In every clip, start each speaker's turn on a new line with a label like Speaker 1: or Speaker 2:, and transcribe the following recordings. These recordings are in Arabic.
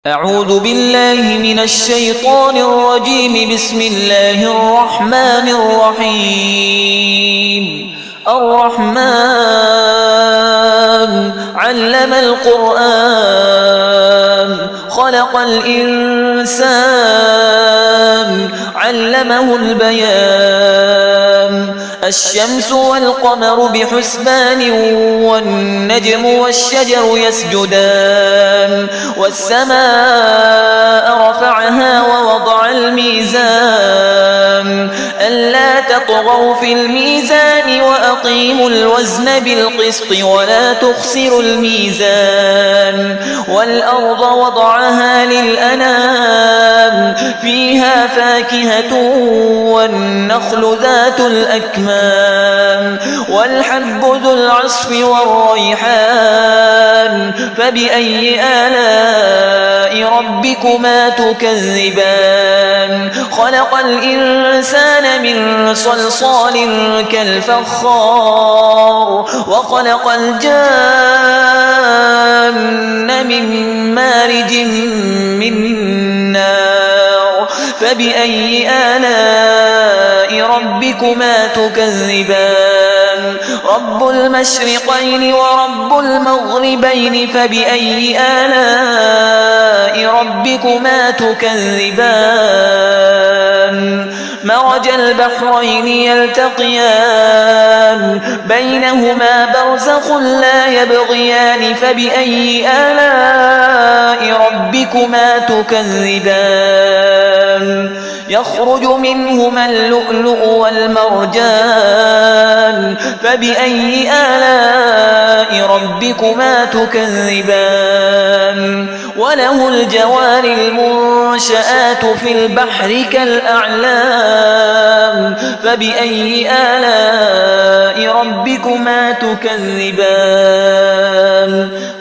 Speaker 1: أعوذ بالله من الشيطان الرجيم. بسم الله الرحمن الرحيم. الرحمن علم القرآن خلق الإنسان علمه البيان. الشمس والقمر بحسبان والنجم والشجر يسجدان. والسماء رفعها ووضع الميزان ألا تطغوا في الميزان وأقيموا الوزن بالقسط ولا تخسروا الميزان. والأرض وضعها للأنام فيها فاكهة والنخل ذات الأكمام والحب ذو العصف والريحان. فبأي آلاء ربكما تكذبان؟ خلق الإنسان من صلصال كالفخار وخلق الجان من مارج من نار. فبأي آلاء ربكما تكذبان؟ رب المشرقين ورب المغربين. فبأي آلاء ربكما تكذبان؟ مرج البحرين يلتقيان بينهما برزخ لا يبغيان. فبأي آلاء ربكما تكذبان؟ يخرج منهما اللؤلؤ والمرجان. فبأي آلاء ربكما تكذبان؟ وله الجوار المنشآت في البحر كالأعلام. فبأي آلاء ربكما تكذبان؟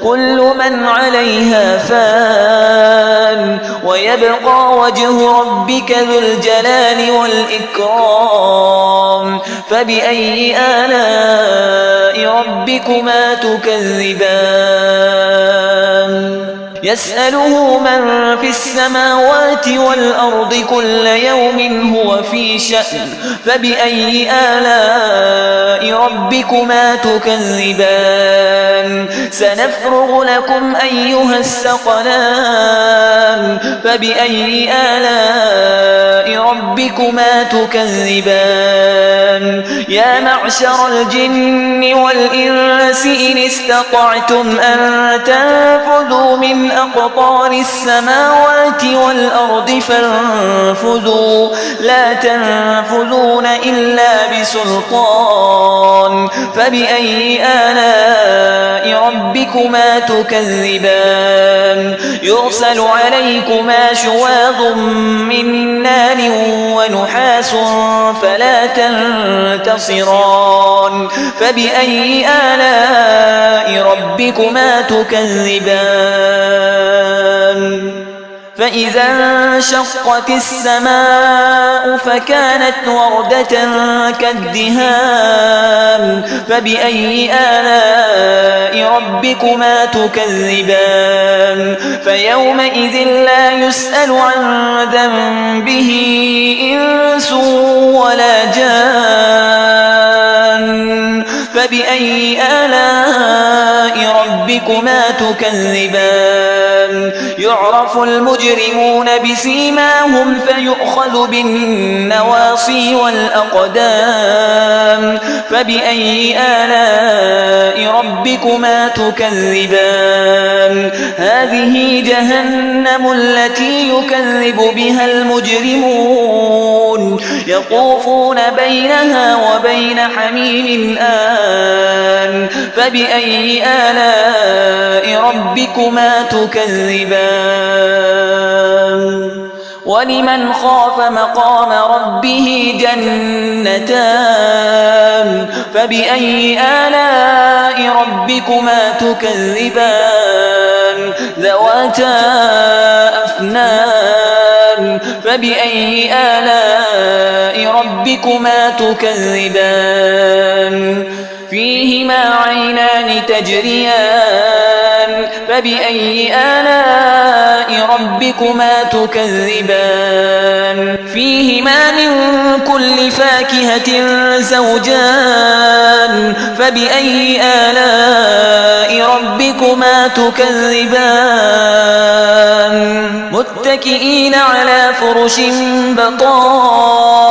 Speaker 1: كل من عليها فان ويبقى وجه ربك ذو الجلال والإكرام. فبأي آلاء ربكما تكذبان؟ يسأله من في السماوات والأرض كل يوم هو في شأن. فبأي آلاء ربكما تكذبان؟ سنفرغ لكم أيها الثقلان. فبأي آلاء ربكما تكذبان؟ يا معشر الجن والإنس إن استطعتم أن تنفذوا من أقطار السماوات والأرض فانفذوا لا تنفذون إلا بسلطان. فبأي آلاء ربكما تكذبان؟ يرسل عليكما شواظ من نار ونحاس فلا تنتصران. فبأي آلاء ربكما تكذبان؟ فإذا انشقت السماء فكانت وردة كالدهان. فبأي آلاء ربكما تكذبان؟ فيومئذ لا يسأل عن ذنبه إنس ولا جان. فبأي آلاء ربكما تكذبان؟ يعرف المجرمون بسيماهم فيؤخذ بالنواصي والأقدام. فبأي آلاء ربكما تكذبان؟ هذه جهنم التي يكذب بها المجرمون يطوفون بينها وبين حميم آن. فبأي آلاء ربكما تكذبان؟ ولمن خاف مقام ربه جنتان. فبأي آلاء ربكما تكذبان؟ ذواتا أفنان. فبأي آلاء ربكما تكذبان؟ فيهما عينان تجريان فبأي آلاء ربكما تكذبان فيهما من كل فاكهة زوجان فبأي آلاء ربكما تكذبان متكئين على فرش بطائنها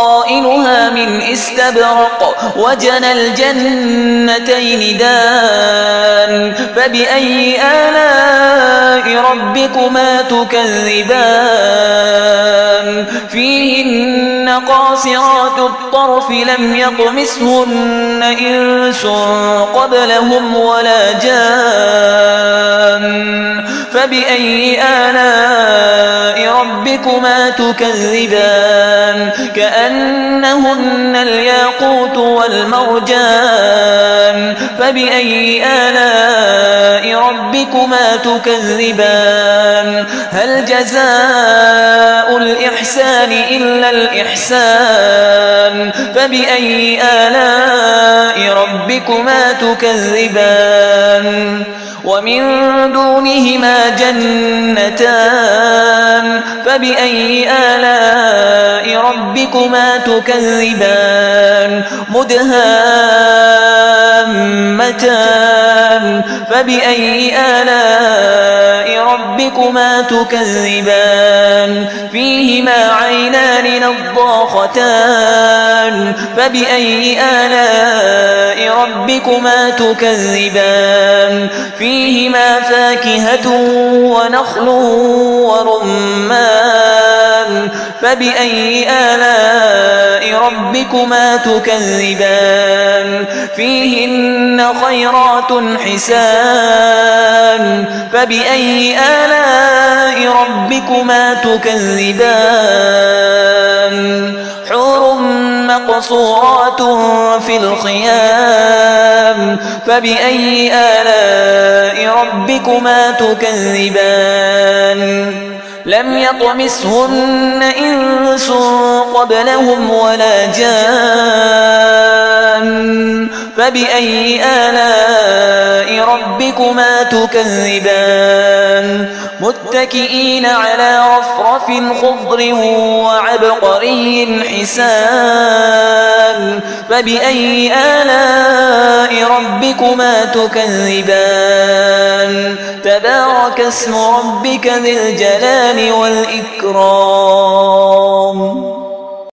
Speaker 1: من استبرق وجنى الجنتين دان فبأي آلاء ربكما تكذبان فيهن قاصرات الطرف لم يطمثهن إنس قبلهم ولا جان فبأي آلاء ربكما تكذبان كأنهن الياقوت والمرجان فبأي آلاء ربكما تكذبان هل جزاء الإحسان إلا الإحسان فبأي آلاء ربكما تكذبان ومن دونهما جنتان فبأي آلاء ربكما تكذبان مدهامتان فبأي آلاء ربكما تكذبان فيهما عينان نضاختان فبأي آلاء ربكما تكذبان فيهما فاكهة ونخل ورمان فبأي آلاء ربكما تكذبان فيهن خيرات حسان فبأي آلاء ربكما تكذبان حور مقصورات في الخيام فبأي آلاء ربكما تكذبان لم يطمثهن إنس قبلهم ولا جان فبأي آلاء ربكما تكذبان متكئين على رفرف خضر وعبقري حسان فبأي آلاء ربكما تكذبان تبارك اسم ربك ذي الجلال والإكرام